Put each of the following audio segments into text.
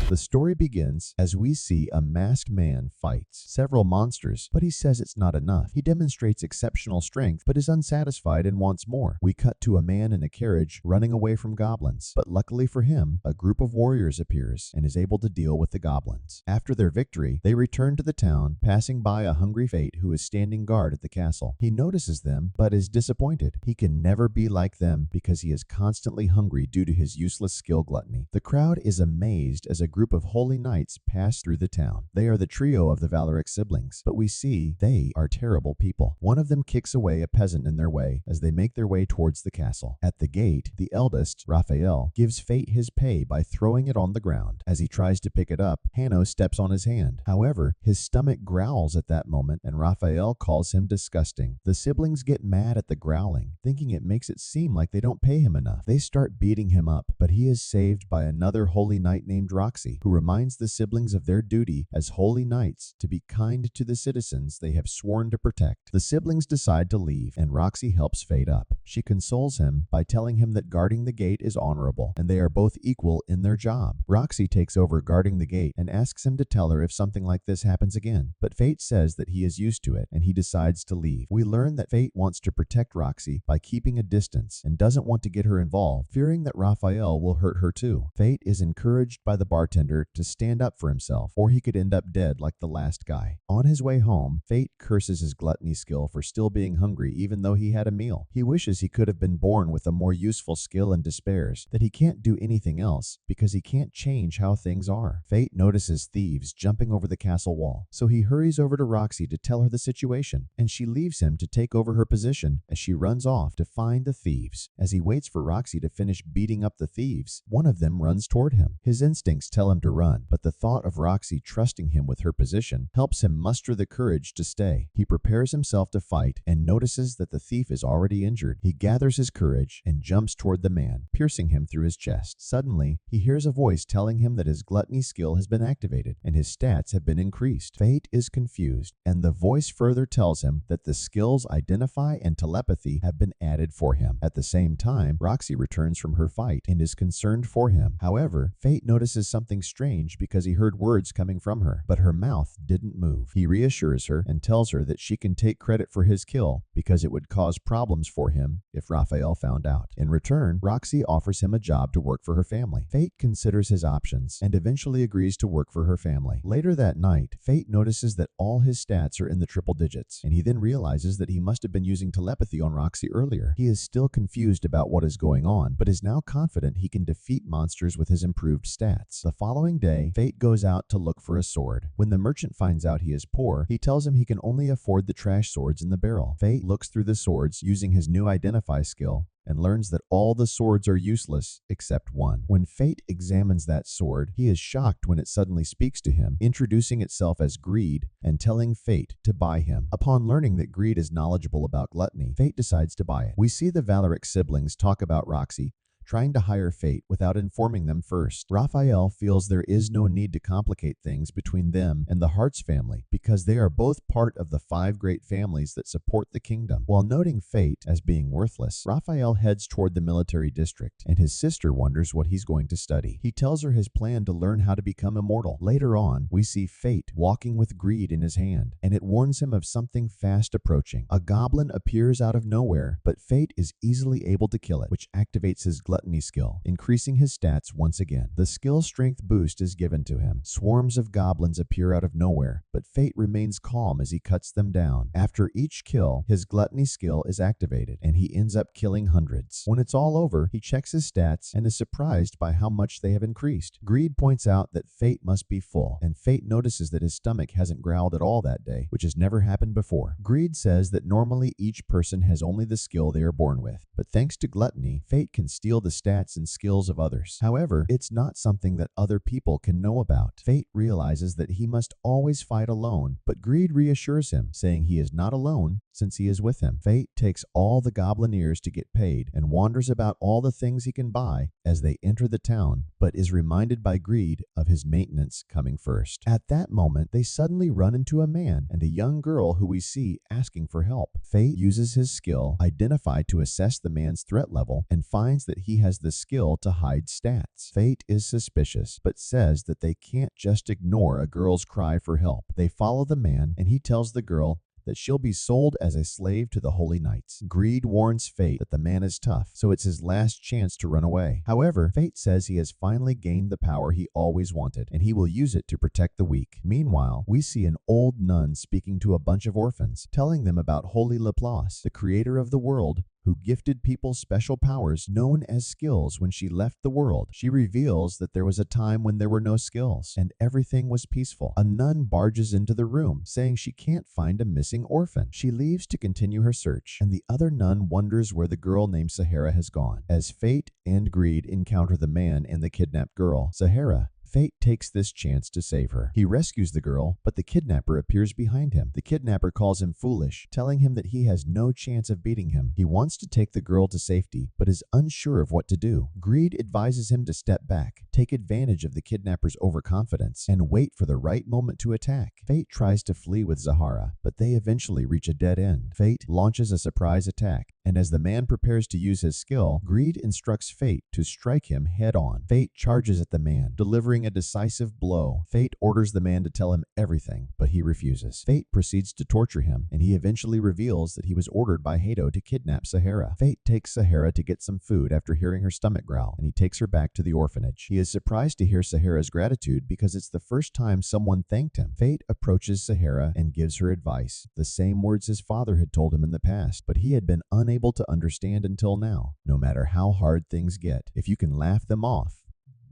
The story begins as we see a masked man fights several monsters, but he says it's not enough. He demonstrates exceptional strength, but is unsatisfied and wants more. We cut to a man in a carriage running away from goblins, but luckily for him, a group of warriors appears and is able to deal with the goblins. After their victory, they return to the town, passing by a hungry Fate who is standing guard at the castle. He notices them, but is disappointed. He can never be like them because he is constantly hungry due to his useless skill gluttony. The crowd is amazed as a group of holy knights pass through the town. They are the trio of the Valeric siblings, but we see they are terrible people. One of them kicks away a peasant in their way as they make their way towards the castle. At the gate, the eldest, Raphael, gives Fate his pay by throwing it on the ground. As he tries to pick it up, Hanno steps on his hand. However, his stomach growls at that moment and Raphael calls him disgusting. The siblings get mad at the growling, thinking it makes it seem like they don't pay him enough. They start beating him up, but he is saved by another holy knight named Roxy, who reminds the siblings of their duty as holy knights to be kind to the citizens they have sworn to protect. The siblings decide to leave, and Roxy helps Fate up. She consoles him by telling him that guarding the gate is honorable, and they are both equal in their job. Roxy takes over guarding the gate and asks him to tell her if something like this happens again, but Fate says that he is used to it, and he decides to leave. We learn that Fate wants to protect Roxy by keeping a distance and doesn't want to get her involved, fearing that Raphael will hurt her too. Fate is encouraged by the bartender to stand up for himself, or he could end up dead like the last guy. On his way home, Fate curses his gluttony skill for still being hungry even though he had a meal. He wishes he could have been born with a more useful skill and despairs that he can't do anything else because he can't change how things are. Fate notices thieves jumping over the castle wall, so he hurries over to Roxy to tell her the situation, and she leaves him to take over her position as she runs off to find the thieves. As he waits for Roxy to finish beating up the thieves, one of them runs toward him. His instincts tell him to run, but the thought of Roxy trusting him with her position helps him muster the courage to stay. He prepares himself to fight and notices that the thief is already injured. He gathers his courage and jumps toward the man, piercing him through his chest. Suddenly, he hears a voice telling him that his gluttony skill has been activated and his stats have been increased. Fate is confused, and the voice further tells him that the skills Identify and Telepathy have been added for him. At the same time, Roxy returns from her fight and is concerned for him. However, Fate notices something strange because he heard words coming from her, but her mouth didn't move. He reassures her and tells her that she can take credit for his kill because it would cause problems for him if Raphael found out. In return, Roxy offers him a job to work for her family. Fate considers his options and eventually agrees to work for her family. Later that night, Fate notices that all his stats are in the triple digits, and he then realizes that he must have been using telepathy on Roxy earlier. He is still confused about what is going on, but is now confident he can defeat monsters with his improved stats. The following day, Fate goes out to look for a sword. When the merchant finds out he is poor, he tells him he can only afford the trash swords in the barrel. Fate looks through the swords using his new Identify skill and learns that all the swords are useless except one. When Fate examines that sword, he is shocked when it suddenly speaks to him, introducing itself as Greed and telling Fate to buy him. Upon learning that Greed is knowledgeable about gluttony, Fate decides to buy it. We see the Valeric siblings talk about Roxy trying to hire Fate without informing them first. Raphael feels there is no need to complicate things between them and the Hartz family because they are both part of the 5 great families that support the kingdom. While noting Fate as being worthless, Raphael heads toward the military district, and his sister wonders what he's going to study. He tells her his plan to learn how to become immortal. Later on, we see Fate walking with Greed in his hand, and it warns him of something fast approaching. A goblin appears out of nowhere, but Fate is easily able to kill it, which activates his gluttony skill, increasing his stats once again. The skill strength boost is given to him. Swarms of goblins appear out of nowhere, but Fate remains calm as he cuts them down. After each kill, his gluttony skill is activated, and he ends up killing hundreds. When it's all over, he checks his stats and is surprised by how much they have increased. Greed points out that Fate must be full, and Fate notices that his stomach hasn't growled at all that day, which has never happened before. Greed says that normally each person has only the skill they are born with, but thanks to gluttony, Fate can steal the stats and skills of others. However, it's not something that other people can know about. Fate realizes that he must always fight alone, but Greed reassures him, saying he is not alone since he is with him. Fate takes all the goblin ears to get paid and wanders about all the things he can buy as they enter the town, but is reminded by Greed of his maintenance coming first. At that moment, they suddenly run into a man and a young girl who we see asking for help. Fate uses his skill, Identify, to assess the man's threat level and finds that he has the skill to hide stats. Fate is suspicious, but says that they can't just ignore a girl's cry for help. They follow the man, and he tells the girl that she'll be sold as a slave to the Holy Knights. Greed warns Fate that the man is tough, so it's his last chance to run away. However, Fate says he has finally gained the power he always wanted, and he will use it to protect the weak. Meanwhile, we see an old nun speaking to a bunch of orphans, telling them about Holy Laplace, the creator of the world, who gifted people special powers known as skills when she left the world. She reveals that there was a time when there were no skills, and everything was peaceful. A nun barges into the room, saying she can't find a missing orphan. She leaves to continue her search, and the other nun wonders where the girl named Sahara has gone. As Fate and Greed encounter the man and the kidnapped girl, Sahara, Fate takes this chance to save her. He rescues the girl, but the kidnapper appears behind him. The kidnapper calls him foolish, telling him that he has no chance of beating him. He wants to take the girl to safety, but is unsure of what to do. Greed advises him to step back, take advantage of the kidnapper's overconfidence, and wait for the right moment to attack. Fate tries to flee with Zahara, but they eventually reach a dead end. Fate launches a surprise attack, and as the man prepares to use his skill, Greed instructs Fate to strike him head-on. Fate charges at the man, delivering a decisive blow. Fate orders the man to tell him everything, but he refuses. Fate proceeds to torture him, and he eventually reveals that he was ordered by Hato to kidnap Sahara. Fate takes Sahara to get some food after hearing her stomach growl, and he takes her back to the orphanage. He is surprised to hear Sahara's gratitude because it's the first time someone thanked him. Fate approaches Sahara and gives her advice, the same words his father had told him in the past, but he had been unable to understand until now. No matter how hard things get, if you can laugh them off,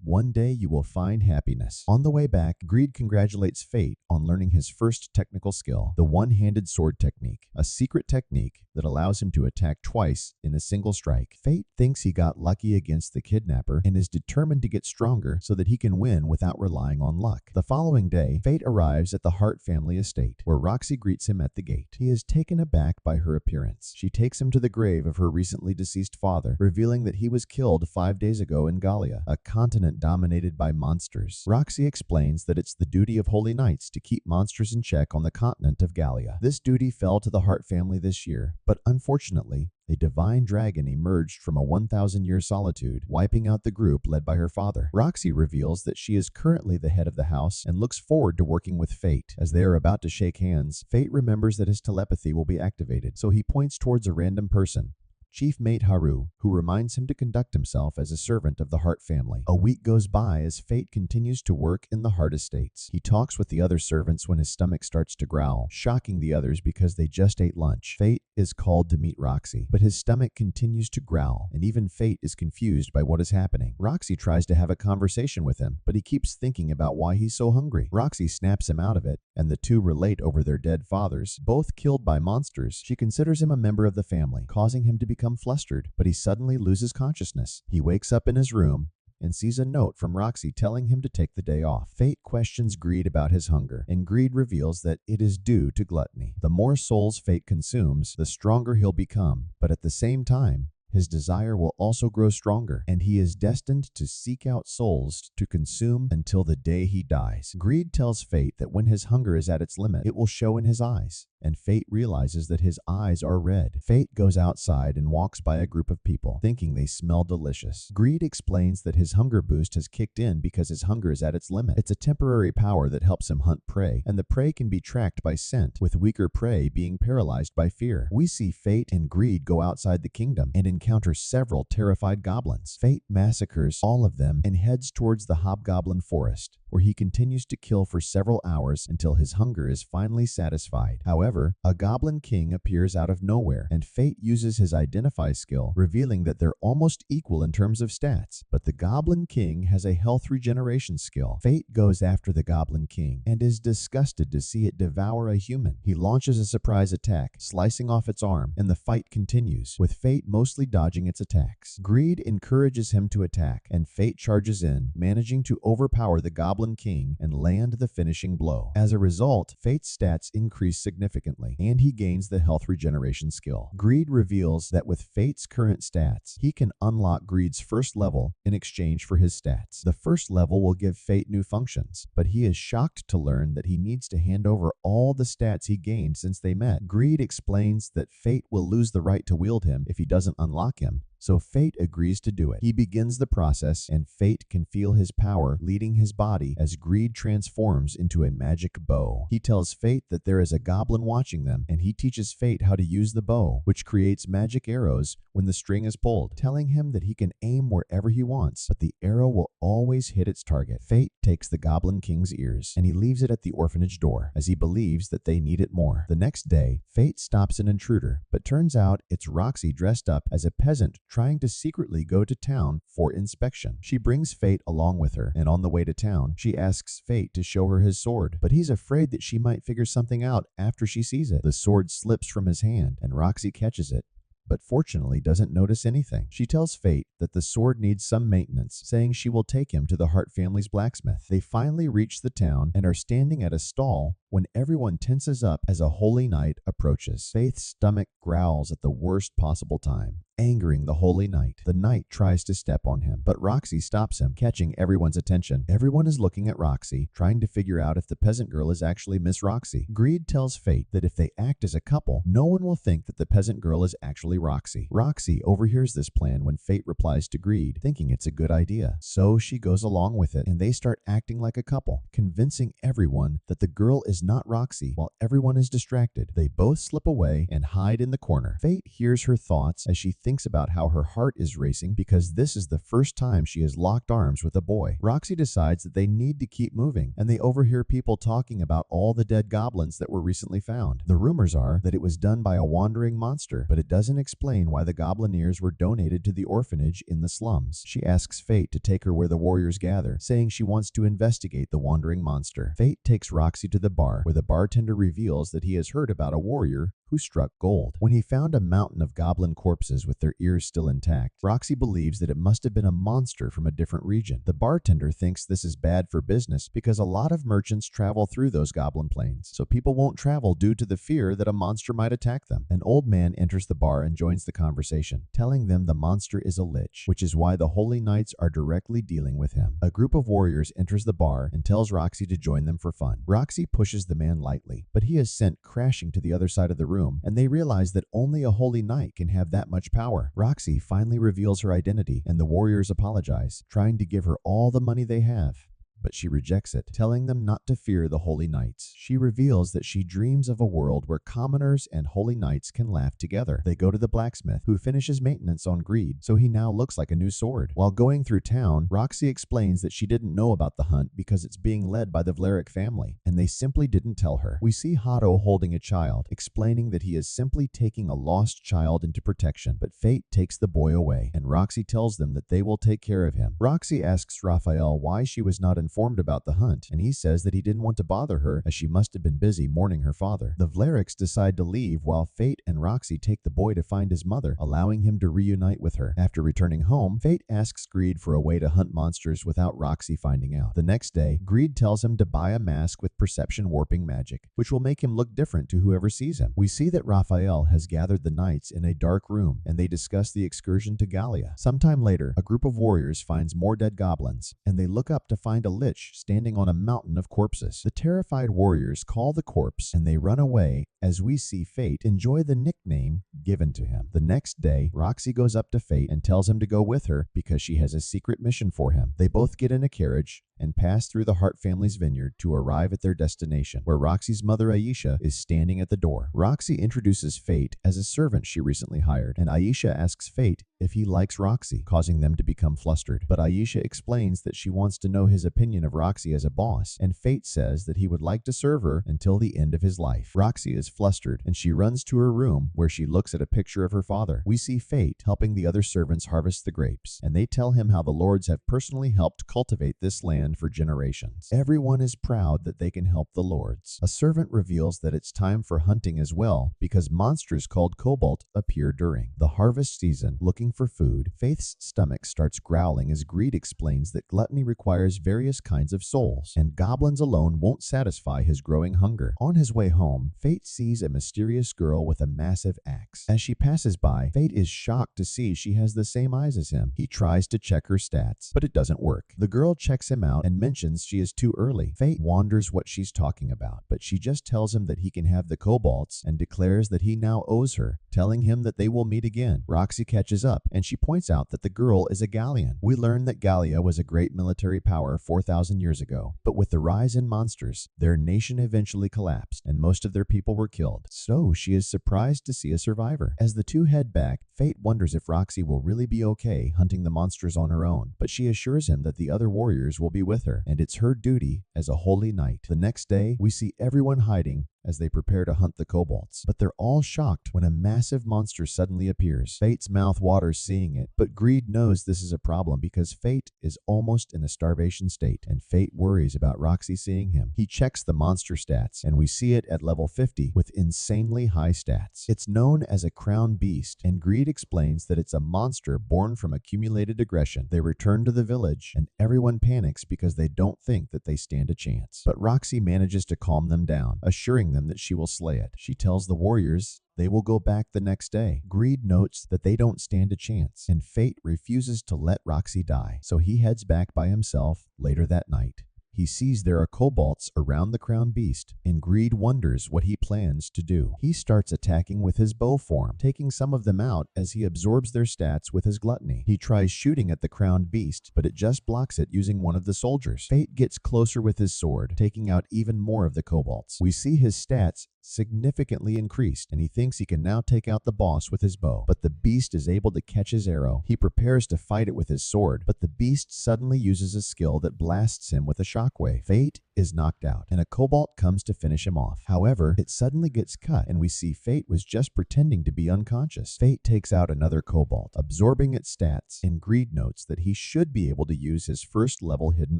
one day you will find happiness. On the way back, Greed congratulates Fate on learning his first technical skill, the one-handed sword technique, a secret technique that allows him to attack twice in a single strike. Fate thinks he got lucky against the kidnapper and is determined to get stronger so that he can win without relying on luck. The following day, Fate arrives at the Hart family estate, where Roxy greets him at the gate. He is taken aback by her appearance. She takes him to the grave of her recently deceased father, revealing that he was killed 5 days ago in Gallia, a continent dominated by monsters. Roxy explains that it's the duty of Holy Knights to keep monsters in check on the continent of Gallia. This duty fell to the Hart family this year, but unfortunately, a divine dragon emerged from a 1,000-year solitude, wiping out the group led by her father. Roxy reveals that she is currently the head of the house and looks forward to working with Fate. As they are about to shake hands, Fate remembers that his telepathy will be activated, so he points towards a random person, Chief Mate Haru, who reminds him to conduct himself as a servant of the Hart family. A week goes by as Fate continues to work in the Hart estates. He talks with the other servants when his stomach starts to growl, shocking the others because they just ate lunch. Fate is called to meet Roxy, but his stomach continues to growl, and even Fate is confused by what is happening. Roxy tries to have a conversation with him, but he keeps thinking about why he's so hungry. Roxy snaps him out of it, and the two relate over their dead fathers, both killed by monsters. She considers him a member of the family, causing him to become flustered, but he suddenly loses consciousness. He wakes up in his room and sees a note from Roxy telling him to take the day off. Fate questions Greed about his hunger, and Greed reveals that it is due to gluttony. The more souls Fate consumes, the stronger he'll become, but at the same time, his desire will also grow stronger, and he is destined to seek out souls to consume until the day he dies. Greed tells Fate that when his hunger is at its limit, it will show in his eyes, and Fate realizes that his eyes are red. Fate goes outside and walks by a group of people, thinking they smell delicious. Greed explains that his hunger boost has kicked in because his hunger is at its limit. It's a temporary power that helps him hunt prey, and the prey can be tracked by scent, with weaker prey being paralyzed by fear. We see Fate and Greed go outside the kingdom and encounter several terrified goblins. Fate massacres all of them and heads towards the hobgoblin forest, where he continues to kill for several hours until his hunger is finally satisfied. However, a goblin king appears out of nowhere, and Fate uses his identify skill, revealing that they're almost equal in terms of stats. But the goblin king has a health regeneration skill. Fate goes after the goblin king and is disgusted to see it devour a human. He launches a surprise attack, slicing off its arm, and the fight continues, with Fate mostly dodging its attacks. Greed encourages him to attack, and Fate charges in, managing to overpower the goblin king and land the finishing blow. As a result, Fate's stats increase significantly, and he gains the health regeneration skill. Greed reveals that with Fate's current stats, he can unlock Greed's first level in exchange for his stats. The first level will give Fate new functions, but he is shocked to learn that he needs to hand over all the stats he gained since they met. Greed explains that Fate will lose the right to wield him if he doesn't unlock him, so Fate agrees to do it. He begins the process, and Fate can feel his power leading his body as Greed transforms into a magic bow. He tells Fate that there is a goblin watching them, and he teaches Fate how to use the bow, which creates magic arrows when the string is pulled, telling him that he can aim wherever he wants, but the arrow will always hit its target. Fate takes the goblin king's ears, and he leaves it at the orphanage door, as he believes that they need it more. The next day, Fate stops an intruder, but turns out it's Roxy dressed up as a peasant trying to secretly go to town for inspection. She brings Fate along with her, and on the way to town, she asks Fate to show her his sword, but he's afraid that she might figure something out after she sees it. The sword slips from his hand, and Roxy catches it, but fortunately doesn't notice anything. She tells Fate that the sword needs some maintenance, saying she will take him to the Hart family's blacksmith. They finally reach the town and are standing at a stall when everyone tenses up as a holy knight approaches. Faith's stomach growls at the worst possible time, angering the holy knight. The knight tries to step on him, but Roxy stops him, catching everyone's attention. Everyone is looking at Roxy, trying to figure out if the peasant girl is actually Miss Roxy. Greed tells Fate that if they act as a couple, no one will think that the peasant girl is actually Roxy. Roxy overhears this plan when Fate replies to Greed, thinking it's a good idea. So she goes along with it, and they start acting like a couple, convincing everyone that the girl is not Roxy while everyone is distracted. They both slip away and hide in the corner. Fate hears her thoughts as she thinks about how her heart is racing because this is the first time she has locked arms with a boy. Roxy decides that they need to keep moving, and they overhear people talking about all the dead goblins that were recently found. The rumors are that it was done by a wandering monster, but it doesn't explain why the goblin ears were donated to the orphanage in the slums. She asks Fate to take her where the warriors gather, saying she wants to investigate the wandering monster. Fate takes Roxy to the bar, where the bartender reveals that he has heard about a warrior who struck gold. When he found a mountain of goblin corpses with their ears still intact, Roxy believes that it must have been a monster from a different region. The bartender thinks this is bad for business because a lot of merchants travel through those goblin plains, so people won't travel due to the fear that a monster might attack them. An old man enters the bar and joins the conversation, telling them the monster is a lich, which is why the holy knights are directly dealing with him. A group of warriors enters the bar and tells Roxy to join them for fun. Roxy pushes the man lightly, but he is sent crashing to the other side of the room, and they realize that only a holy knight can have that much power. Roxy finally reveals her identity, and the warriors apologize, trying to give her all the money they have. But she rejects it, telling them not to fear the holy knights. She reveals that she dreams of a world where commoners and holy knights can laugh together. They go to the blacksmith, who finishes maintenance on Greed, so he now looks like a new sword. While going through town, Roxy explains that she didn't know about the hunt because it's being led by the Vlaric family, and they simply didn't tell her. We see Hato holding a child, explaining that he is simply taking a lost child into protection, but fate takes the boy away, and Roxy tells them that they will take care of him. Roxy asks Raphael why she was not informed about the hunt, and he says that he didn't want to bother her as she must have been busy mourning her father. The Vlarics decide to leave while Fate and Roxy take the boy to find his mother, allowing him to reunite with her. After returning home, Fate asks Greed for a way to hunt monsters without Roxy finding out. The next day, Greed tells him to buy a mask with perception warping magic, which will make him look different to whoever sees him. We see that Raphael has gathered the knights in a dark room, and they discuss the excursion to Gallia. Sometime later, a group of warriors finds more dead goblins, and they look up to find a lich standing on a mountain of corpses. The terrified warriors call the corpse, and they run away as we see Fate enjoy the nickname given to him. The next day, Roxy goes up to Fate and tells him to go with her because she has a secret mission for him. They both get in a carriage and pass through the Hart family's vineyard to arrive at their destination, where Roxy's mother Aisha is standing at the door. Roxy introduces Fate as a servant she recently hired, and Aisha asks Fate if he likes Roxy, causing them to become flustered. But Aisha explains that she wants to know his opinion of Roxy as a boss, and Fate says that he would like to serve her until the end of his life. Roxy is flustered, and she runs to her room where she looks at a picture of her father. We see Fate helping the other servants harvest the grapes, and they tell him how the lords have personally helped cultivate this land for generations. Everyone is proud that they can help the lords. A servant reveals that it's time for hunting as well because monsters called kobold appear during the harvest season. Looking for food, Faith's stomach starts growling as Greed explains that gluttony requires various kinds of souls, and goblins alone won't satisfy his growing hunger. On his way home, Fate sees a mysterious girl with a massive axe. As she passes by, Fate is shocked to see she has the same eyes as him. He tries to check her stats, but it doesn't work. The girl checks him out and mentions she is too early. Fate wonders what she's talking about, but she just tells him that he can have the kobolds and declares that he now owes her, telling him that they will meet again. Roxy catches up, and she points out that the girl is a Gallian. We learn that Gallia was a great military power 4,000 years ago, but with the rise in monsters, their nation eventually collapsed, and most of their people were killed. So she is surprised to see a survivor. As the two head back, Fate wonders if Roxy will really be okay hunting the monsters on her own, but she assures him that the other warriors will be with her, and it's her duty as a holy knight. The next day, we see everyone hiding as they prepare to hunt the kobolds, but they're all shocked when a massive monster suddenly appears. Fate's mouth waters seeing it, but Greed knows this is a problem because Fate is almost in a starvation state, and Fate worries about Roxy seeing him. He checks the monster stats, and we see it at level 50 with insanely high stats. It's known as a crown beast, and Greed explains that it's a monster born from accumulated aggression. They return to the village, and everyone panics because they don't think that they stand a chance. But Roxy manages to calm them down, assuring them that she will slay it. She tells the warriors they will go back the next day. Greed notes that they don't stand a chance, and Fate refuses to let Roxy die, so he heads back by himself later that night. He sees there are kobolds around the crown beast, and Greed wonders what he plans to do. He starts attacking with his bow form, taking some of them out as he absorbs their stats with his gluttony. He tries shooting at the crowned beast, but it just blocks it using one of the soldiers. Fate gets closer with his sword, taking out even more of the kobolds. We see his stats significantly increased, and he thinks he can now take out the boss with his bow, but the beast is able to catch his arrow. He prepares to fight it with his sword, but the beast suddenly uses a skill that blasts him with a shockwave. Fate is knocked out, and a kobold comes to finish him off. However, it suddenly gets cut, and we see Fate was just pretending to be unconscious. Fate takes out another kobold, absorbing its stats, and Greed notes that he should be able to use his first level hidden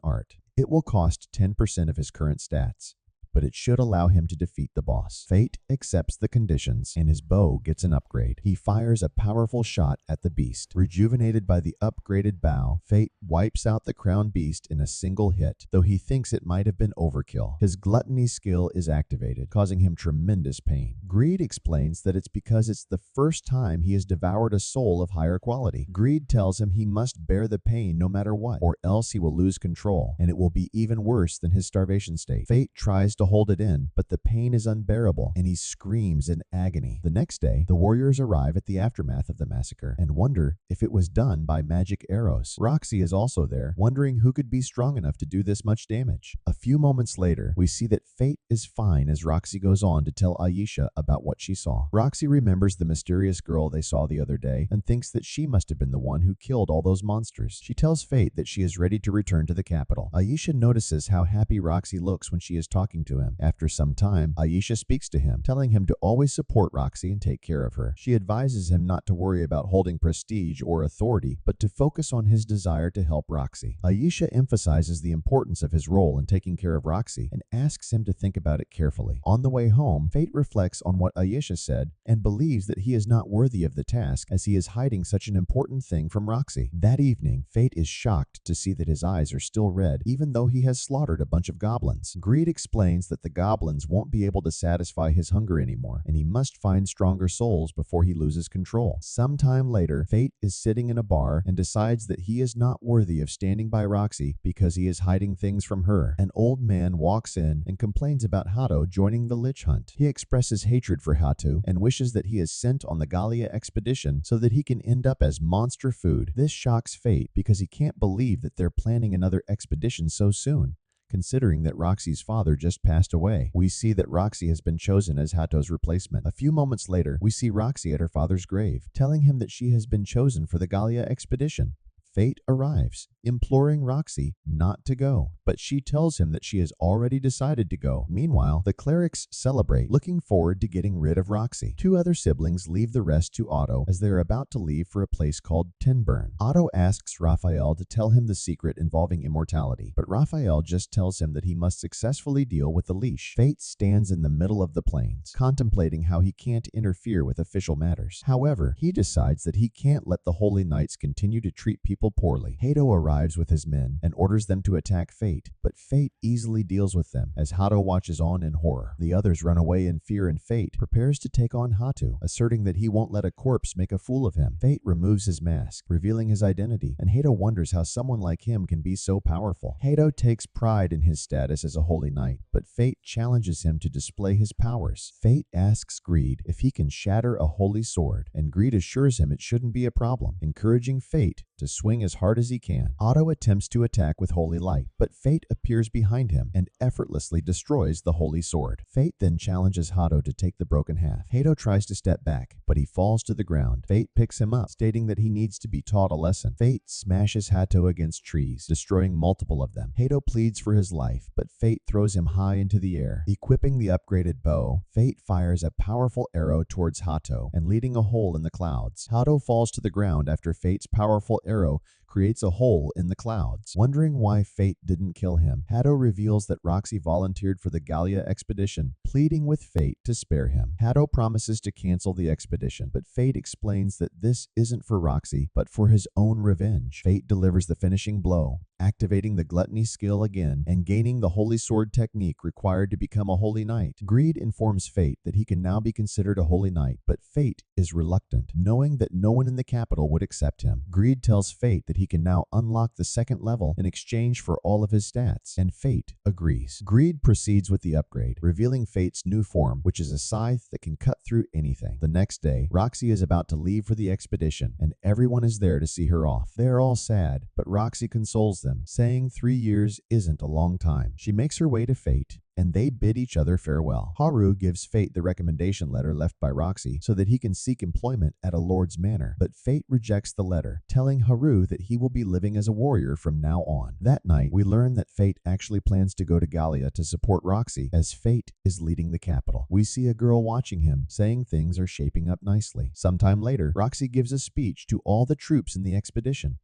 art. It will cost 10% of his current stats, but it should allow him to defeat the boss. Fate accepts the conditions, and his bow gets an upgrade. He fires a powerful shot at the beast. Rejuvenated by the upgraded bow, Fate wipes out the crown beast in a single hit, though he thinks it might have been overkill. His gluttony skill is activated, causing him tremendous pain. Greed explains that it's because it's the first time he has devoured a soul of higher quality. Greed tells him he must bear the pain no matter what, or else he will lose control, and it will be even worse than his starvation state. Fate tries to hold it in, but the pain is unbearable, and he screams in agony. The next day, the warriors arrive at the aftermath of the massacre and wonder if it was done by magic arrows. Roxy is also there, wondering who could be strong enough to do this much damage. A few moments later, we see that Fate is fine as Roxy goes on to tell Aisha about what she saw. Roxy remembers the mysterious girl they saw the other day and thinks that she must have been the one who killed all those monsters. She tells Fate that she is ready to return to the capital. Aisha notices how happy Roxy looks when she is talking to him. After some time, Aisha speaks to him, telling him to always support Roxy and take care of her. She advises him not to worry about holding prestige or authority, but to focus on his desire to help Roxy. Aisha emphasizes the importance of his role in taking care of Roxy and asks him to think about it carefully. On the way home, Fate reflects on what Aisha said and believes that he is not worthy of the task as he is hiding such an important thing from Roxy. That evening, Fate is shocked to see that his eyes are still red even though he has slaughtered a bunch of goblins. Greed explains explains that the goblins won't be able to satisfy his hunger anymore, and he must find stronger souls before he loses control. Sometime later, Fate is sitting in a bar and decides that he is not worthy of standing by Roxy because he is hiding things from her. An old man walks in and complains about Hato joining the lich hunt. He expresses hatred for Hato and wishes that he is sent on the Gallia expedition so that he can end up as monster food. This shocks Fate because he can't believe that they're planning another expedition so soon, considering that Roxy's father just passed away. We see that Roxy has been chosen as Hato's replacement. A few moments later, we see Roxy at her father's grave, telling him that she has been chosen for the Gallia expedition. Fate arrives, imploring Roxy not to go, but she tells him that she has already decided to go. Meanwhile, the clerics celebrate, looking forward to getting rid of Roxy. Two other siblings leave the rest to Otto as they are about to leave for a place called Tinburn. Otto asks Raphael to tell him the secret involving immortality, but Raphael just tells him that he must successfully deal with the leash. Fate stands in the middle of the plains, contemplating how he can't interfere with official matters. However, he decides that he can't let the Holy Knights continue to treat people poorly. Hato arrives with his men and orders them to attack Fate, but Fate easily deals with them as Hato watches on in horror. The others run away in fear and Fate prepares to take on Hato, asserting that he won't let a corpse make a fool of him. Fate removes his mask, revealing his identity, and Hato wonders how someone like him can be so powerful. Hato takes pride in his status as a holy knight, but Fate challenges him to display his powers. Fate asks Greed if he can shatter a holy sword, and Greed assures him it shouldn't be a problem, encouraging Fate to swing as hard as he can. Otto attempts to attack with Holy Light, but Fate appears behind him and effortlessly destroys the Holy Sword. Fate then challenges Hato to take the broken half. Hato tries to step back, but he falls to the ground. Fate picks him up, stating that he needs to be taught a lesson. Fate smashes Hato against trees, destroying multiple of them. Hato pleads for his life, but Fate throws him high into the air. Equipping the upgraded bow, Fate fires a powerful arrow towards Hato and leading a hole in the clouds. Hato falls to the ground after Fate's powerful arrow creates a hole in the clouds. Wondering why Fate didn't kill him, Hato reveals that Roxy volunteered for the Gallia expedition, pleading with Fate to spare him. Hato promises to cancel the expedition, but Fate explains that this isn't for Roxy, but for his own revenge. Fate delivers the finishing blow, activating the gluttony skill again and gaining the holy sword technique required to become a holy knight. Greed informs Fate that he can now be considered a holy knight, but Fate is reluctant, knowing that no one in the capital would accept him. Greed tells Fate that he can now unlock the second level in exchange for all of his stats, and Fate agrees. Greed proceeds with the upgrade, revealing Fate's new form, which is a scythe that can cut through anything. The next day, Roxy is about to leave for the expedition, and everyone is there to see her off. They are all sad, but Roxy consoles them, saying 3 years isn't a long time. She makes her way to Fate, and they bid each other farewell. Haru gives Fate the recommendation letter left by Roxy so that he can seek employment at a lord's manor, but Fate rejects the letter, telling Haru that he will be living as a warrior from now on. That night, we learn that Fate actually plans to go to Gallia to support Roxy, as Fate is leading the capital. We see a girl watching him, saying things are shaping up nicely. Sometime later, Roxy gives a speech to all the troops in the expedition,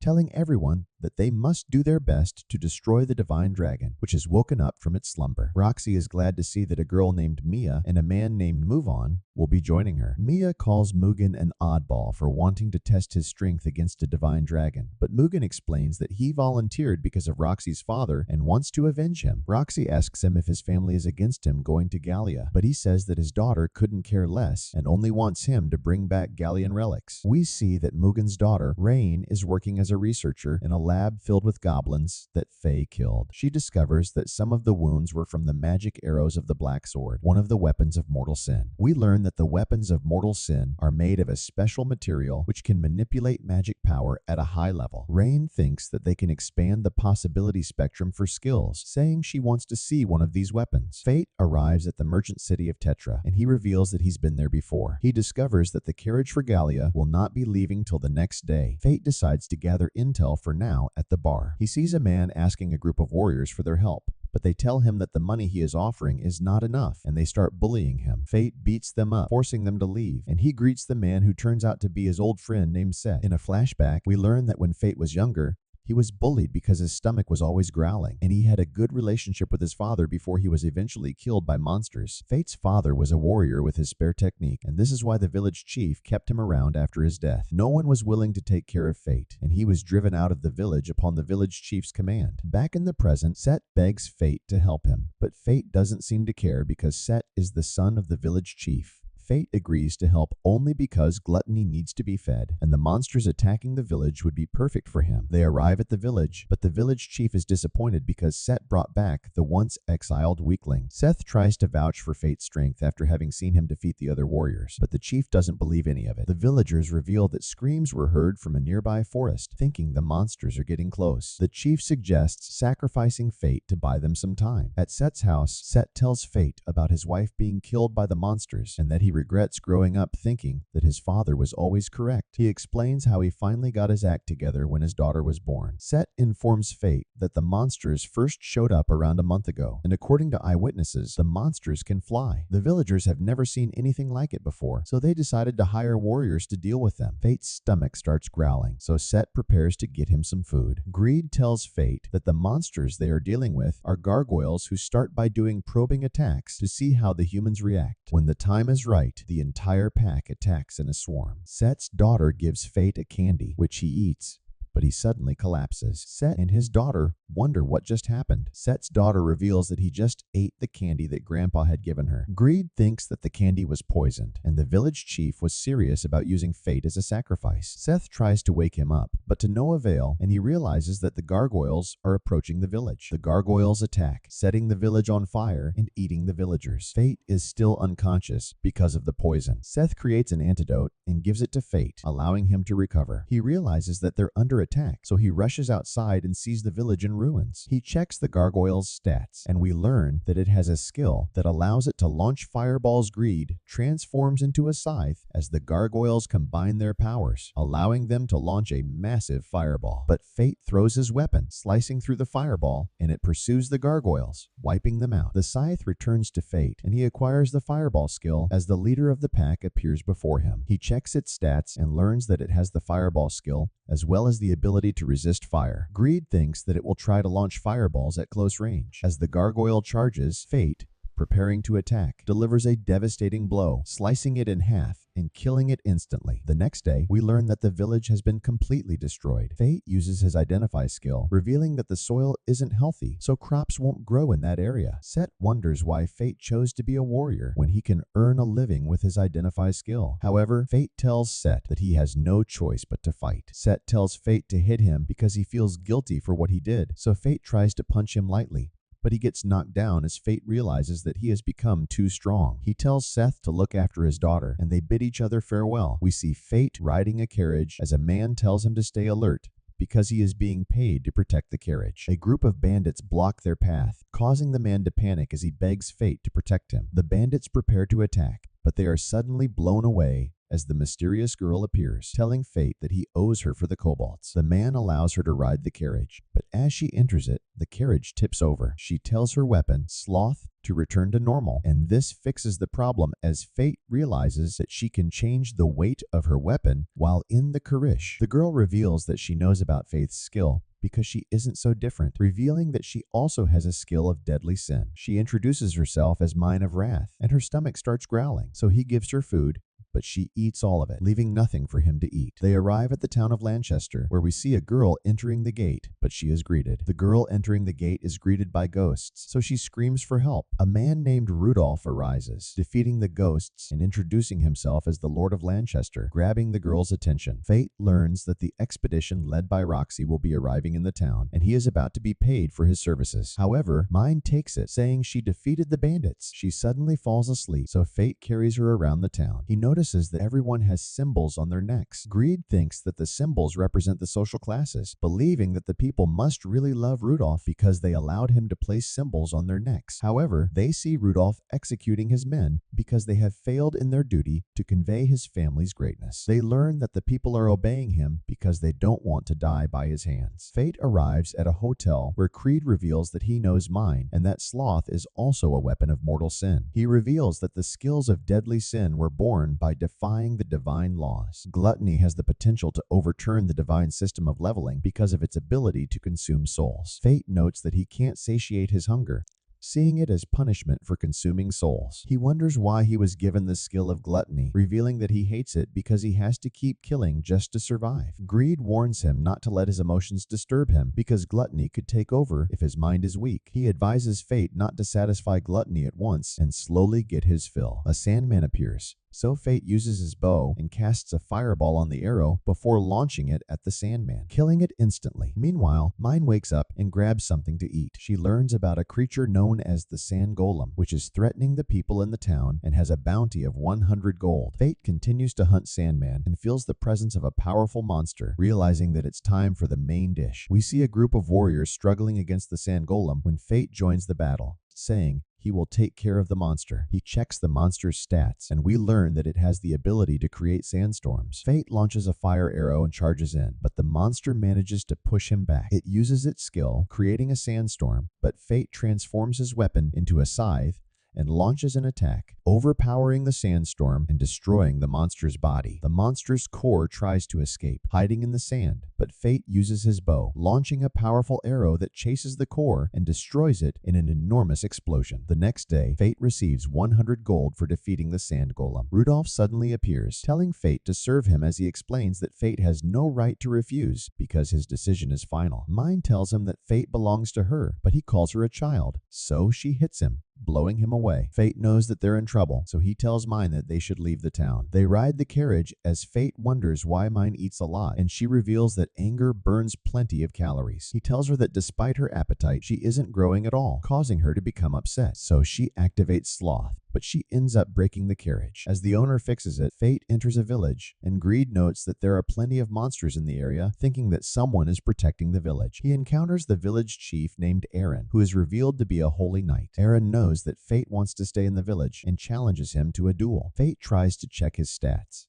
telling everyone that they must do their best to destroy the divine dragon, which has woken up from its slumber. Roxy is glad to see that a girl named Mia and a man named Muvon will be joining her. Mia calls Mugen an oddball for wanting to test his strength against a divine dragon, but Mugen explains that he volunteered because of Roxy's father and wants to avenge him. Roxy asks him if his family is against him going to Gallia, but he says that his daughter couldn't care less and only wants him to bring back Gallian relics. We see that Mugen's daughter, Rain, is working as a researcher in a lab filled with goblins that Faye killed. She discovers that some of the wounds were from the magic arrows of the Black Sword, one of the weapons of mortal sin. We learn that the weapons of mortal sin are made of a special material which can manipulate magic power at a high level. Rain thinks that they can expand the possibility spectrum for skills, saying she wants to see one of these weapons. Fate arrives at the merchant city of Tetra, and he reveals that he's been there before. He discovers that the carriage for Gallia will not be leaving till the next day. Fate decides to gather intel for now at the bar. He sees a man asking a group of warriors for their help, but they tell him that the money he is offering is not enough, and they start bullying him. Fate beats them up, forcing them to leave, and he greets the man who turns out to be his old friend named Set. In a flashback, we learn that when Fate was younger, He was bullied because his stomach was always growling, and he had a good relationship with his father before he was eventually killed by monsters. Fate's father was a warrior with his spare technique, and this is why the village chief kept him around after his death. No one was willing to take care of Fate, and he was driven out of the village upon the village chief's command. Back in the present, Set begs Fate to help him, but Fate doesn't seem to care because Set is the son of the village chief. Fate agrees to help only because gluttony needs to be fed, and the monsters attacking the village would be perfect for him. They arrive at the village, but the village chief is disappointed because Set brought back the once exiled weakling. Seth tries to vouch for Fate's strength after having seen him defeat the other warriors, but the chief doesn't believe any of it. The villagers reveal that screams were heard from a nearby forest, thinking the monsters are getting close. The chief suggests sacrificing Fate to buy them some time. At Set's house, Set tells Fate about his wife being killed by the monsters and that he regrets growing up thinking that his father was always correct. He explains how he finally got his act together when his daughter was born. Set informs Fate that the monsters first showed up around a month ago, and according to eyewitnesses, the monsters can fly. The villagers have never seen anything like it before, so they decided to hire warriors to deal with them. Fate's stomach starts growling, so Set prepares to get him some food. Greed tells Fate that the monsters they are dealing with are gargoyles who start by doing probing attacks to see how the humans react. When the time is right, the entire pack attacks in a swarm. Set's daughter gives Fate a candy, which he eats, but he suddenly collapses. Set and his daughter wonder what just happened. Set's daughter reveals that he just ate the candy that Grandpa had given her. Greed thinks that the candy was poisoned, and the village chief was serious about using Fate as a sacrifice. Seth tries to wake him up, but to no avail, and he realizes that the gargoyles are approaching the village. The gargoyles attack, setting the village on fire and eating the villagers. Fate is still unconscious because of the poison. Seth creates an antidote and gives it to Fate, allowing him to recover. He realizes that they're under attack, so he rushes outside and sees the village in ruins. He checks the gargoyle's stats, and we learn that it has a skill that allows it to launch fireballs. Greed transforms into a scythe as the gargoyles combine their powers, allowing them to launch a massive fireball. But Fate throws his weapon, slicing through the fireball, and it pursues the gargoyles, wiping them out. The scythe returns to Fate, and he acquires the fireball skill as the leader of the pack appears before him. He checks its stats and learns that it has the fireball skill as well as the ability to resist fire. Greed thinks that it will try to launch fireballs at close range. As the gargoyle charges, Fate, preparing to attack, delivers a devastating blow, slicing it in half and killing it instantly. The next day, we learn that the village has been completely destroyed. Fate uses his Identify skill, revealing that the soil isn't healthy, so crops won't grow in that area. Set wonders why Fate chose to be a warrior when he can earn a living with his Identify skill. However, Fate tells Set that he has no choice but to fight. Set tells Fate to hit him because he feels guilty for what he did, so Fate tries to punch him lightly, but he gets knocked down as Fate realizes that he has become too strong. He tells Seth to look after his daughter, and they bid each other farewell. We see Fate riding a carriage as a man tells him to stay alert because he is being paid to protect the carriage. A group of bandits block their path, causing the man to panic as he begs Fate to protect him. The bandits prepare to attack, but they are suddenly blown away as the mysterious girl appears, telling Fate that he owes her for the cobalts. The man allows her to ride the carriage, but as she enters it, the carriage tips over. She tells her weapon, Sloth, to return to normal, and this fixes the problem as Fate realizes that she can change the weight of her weapon while in the carriage. The girl reveals that she knows about Fate's skill because she isn't so different, revealing that she also has a skill of deadly sin. She introduces herself as Mine of Wrath, and her stomach starts growling, so he gives her food, but she eats all of it, leaving nothing for him to eat. They arrive at the town of Lanchester, where we see a girl entering the gate, but she is greeted. The girl entering the gate is greeted by ghosts, so she screams for help. A man named Rudolph arises, defeating the ghosts and introducing himself as the Lord of Lanchester, grabbing the girl's attention. Fate learns that the expedition led by Roxy will be arriving in the town, and he is about to be paid for his services. However, Mine takes it, saying she defeated the bandits. She suddenly falls asleep, so Fate carries her around the town. He notices that everyone has symbols on their necks. Greed thinks that the symbols represent the social classes, believing that the people must really love Rudolph because they allowed him to place symbols on their necks. However, they see Rudolph executing his men because they have failed in their duty to convey his family's greatness. They learn that the people are obeying him because they don't want to die by his hands. Fate arrives at a hotel where Creed reveals that he knows Mine and that Sloth is also a weapon of mortal sin. He reveals that the skills of deadly sin were born by by defying the divine laws. Gluttony has the potential to overturn the divine system of leveling because of its ability to consume souls. Fate notes that he can't satiate his hunger, seeing it as punishment for consuming souls. He wonders why he was given the skill of gluttony, revealing that he hates it because he has to keep killing just to survive. Greed warns him not to let his emotions disturb him because gluttony could take over if his mind is weak. He advises Fate not to satisfy gluttony at once and slowly get his fill. A Sandman appears, so Fate uses his bow and casts a fireball on the arrow before launching it at the Sandman, killing it instantly. Meanwhile, Mine wakes up and grabs something to eat. She learns about a creature known as the Sand Golem, which is threatening the people in the town and has a bounty of 100 gold. Fate continues to hunt Sandman and feels the presence of a powerful monster, realizing that it's time for the main dish. We see a group of warriors struggling against the Sand Golem when Fate joins the battle, saying he will take care of the monster. He checks the monster's stats, and we learn that it has the ability to create sandstorms. Fate launches a fire arrow and charges in, but the monster manages to push him back. It uses its skill, creating a sandstorm, but Fate transforms his weapon into a scythe and launches an attack, overpowering the sandstorm and destroying the monster's body. The monster's core tries to escape, hiding in the sand, but Fate uses his bow, launching a powerful arrow that chases the core and destroys it in an enormous explosion. The next day, Fate receives 100 gold for defeating the Sand Golem. Rudolph suddenly appears, telling Fate to serve him as he explains that Fate has no right to refuse because his decision is final. Mine tells him that Fate belongs to her, but he calls her a child, so she hits him, blowing him away. Fate knows that they're in trouble, so he tells Mine that they should leave the town. They ride the carriage as Fate wonders why Mine eats a lot, and she reveals that anger burns plenty of calories. He tells her that despite her appetite, she isn't growing at all, causing her to become upset. So she activates sloth, but she ends up breaking the carriage. As the owner fixes it, Fate enters a village, and Greed notes that there are plenty of monsters in the area, thinking that someone is protecting the village. He encounters the village chief named Aaron, who is revealed to be a holy knight. Aaron knows that Fate wants to stay in the village and challenges him to a duel. Fate tries to check his stats,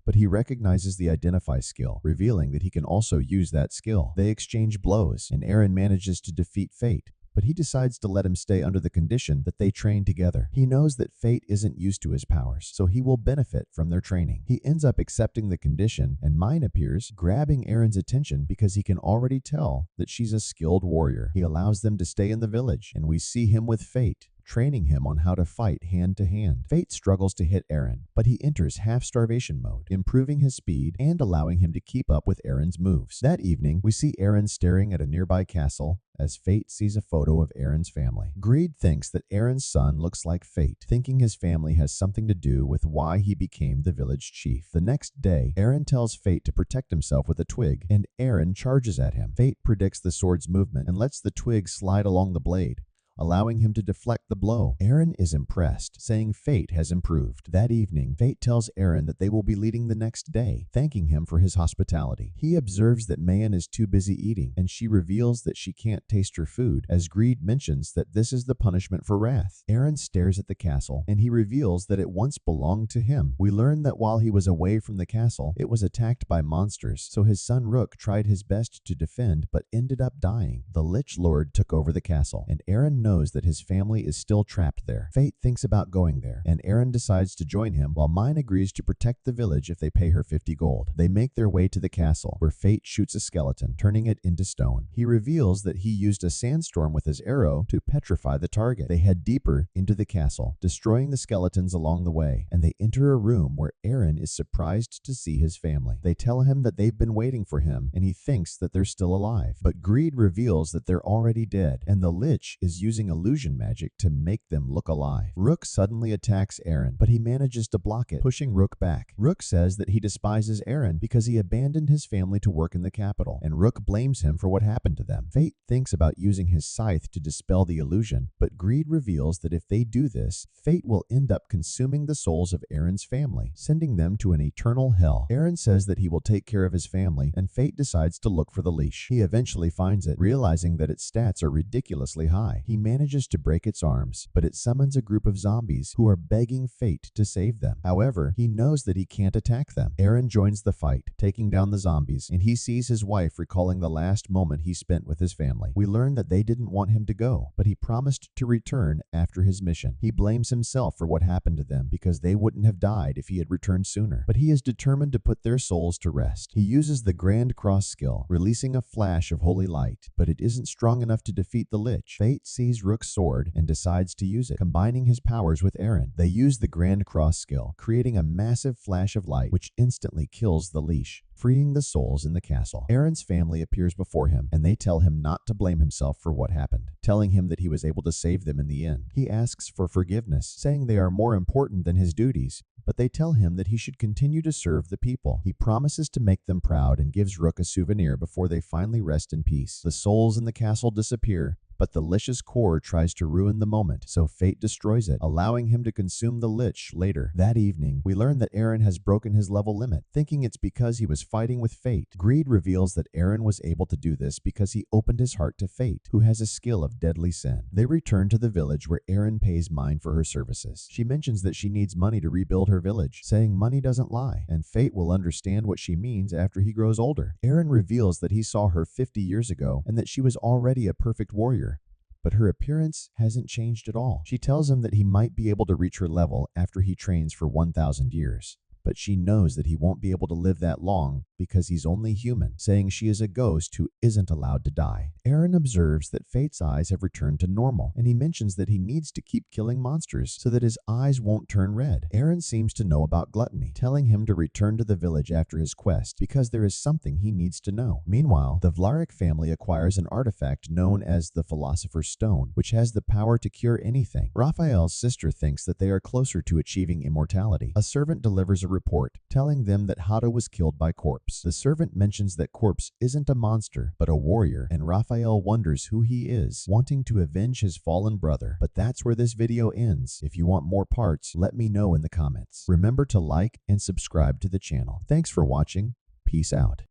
but he recognizes the Identify skill, revealing that he can also use that skill. They exchange blows, and Aaron manages to defeat Fate, but he decides to let him stay under the condition that they train together. He knows that Fate isn't used to his powers, so he will benefit from their training. He ends up accepting the condition, and Mine appears, grabbing Aaron's attention because he can already tell that she's a skilled warrior. He allows them to stay in the village, and we see him with Fate, training him on how to fight hand to hand. Fate struggles to hit Aaron, but he enters half-starvation mode, improving his speed and allowing him to keep up with Aaron's moves. That evening, we see Aaron staring at a nearby castle as Fate sees a photo of Aaron's family. Greed thinks that Aaron's son looks like Fate, thinking his family has something to do with why he became the village chief. The next day, Aaron tells Fate to protect himself with a twig, and Aaron charges at him. Fate predicts the sword's movement and lets the twig slide along the blade, allowing him to deflect the blow. Aaron is impressed, saying Fate has improved. That evening, Fate tells Aaron that they will be leading the next day, thanking him for his hospitality. He observes that Mayan is too busy eating, and she reveals that she can't taste her food, as Greed mentions that this is the punishment for wrath. Aaron stares at the castle, and he reveals that it once belonged to him. We learn that while he was away from the castle, it was attacked by monsters, so his son Rook tried his best to defend, but ended up dying. The Lich Lord took over the castle, and Aaron knows that his family is still trapped there. Fate thinks about going there, and Aaron decides to join him, while Mine agrees to protect the village if they pay her 50 gold. They make their way to the castle, where Fate shoots a skeleton, turning it into stone. He reveals that he used a sandstorm with his arrow to petrify the target. They head deeper into the castle, destroying the skeletons along the way, and they enter a room where Aaron is surprised to see his family. They tell him that they've been waiting for him, and he thinks that they're still alive. But Greed reveals that they're already dead, and the Lich is using illusion magic to make them look alive. Rook suddenly attacks Aaron, but he manages to block it, pushing Rook back. Rook says that he despises Aaron because he abandoned his family to work in the capital, and Rook blames him for what happened to them. Fate thinks about using his scythe to dispel the illusion, but Greed reveals that if they do this, Fate will end up consuming the souls of Aaron's family, sending them to an eternal hell. Aaron says that he will take care of his family, and Fate decides to look for the leash. He eventually finds it, realizing that its stats are ridiculously high. He manages to break its arms, but it summons a group of zombies who are begging fate to save them. However, he knows that he can't attack them. Eren joins the fight, taking down the zombies, and he sees his wife recalling the last moment he spent with his family. We learn that they didn't want him to go, but he promised to return after his mission. He blames himself for what happened to them because they wouldn't have died if he had returned sooner, but he is determined to put their souls to rest. He uses the Grand Cross skill, releasing a flash of holy light, but it isn't strong enough to defeat the Lich. Fate sees Rook's sword and decides to use it, combining his powers with Eren. They use the Grand Cross skill, creating a massive flash of light which instantly kills the leash, freeing the souls in the castle. Eren's family appears before him, and they tell him not to blame himself for what happened, telling him that he was able to save them in the end. He asks for forgiveness, saying they are more important than his duties, but they tell him that he should continue to serve the people. He promises to make them proud and gives Rook a souvenir before they finally rest in peace. The souls in the castle disappear, but the Lich's core tries to ruin the moment, so fate destroys it, allowing him to consume the Lich later. That evening, we learn that Eren has broken his level limit, thinking it's because he was fighting with fate. Greed reveals that Eren was able to do this because he opened his heart to Fate, who has a skill of deadly sin. They return to the village where Eren pays Mine for her services. She mentions that she needs money to rebuild her village, saying money doesn't lie, and Fate will understand what she means after he grows older. Eren reveals that he saw her 50 years ago and that she was already a perfect warrior, but her appearance hasn't changed at all. She tells him that he might be able to reach her level after he trains for 1,000 years, but she knows that he won't be able to live that long because he's only human, saying she is a ghost who isn't allowed to die. Eren observes that Fate's eyes have returned to normal, and he mentions that he needs to keep killing monsters so that his eyes won't turn red. Eren seems to know about gluttony, telling him to return to the village after his quest because there is something he needs to know. Meanwhile, the Vlarik family acquires an artifact known as the Philosopher's Stone, which has the power to cure anything. Raphael's sister thinks that they are closer to achieving immortality. A servant delivers a report, telling them that Hado was killed by Corpse. The servant mentions that Corpse isn't a monster, but a warrior, and Raphael wonders who he is, wanting to avenge his fallen brother. But that's where this video ends. If you want more parts, let me know in the comments. Remember to like and subscribe to the channel. Thanks for watching. Peace out.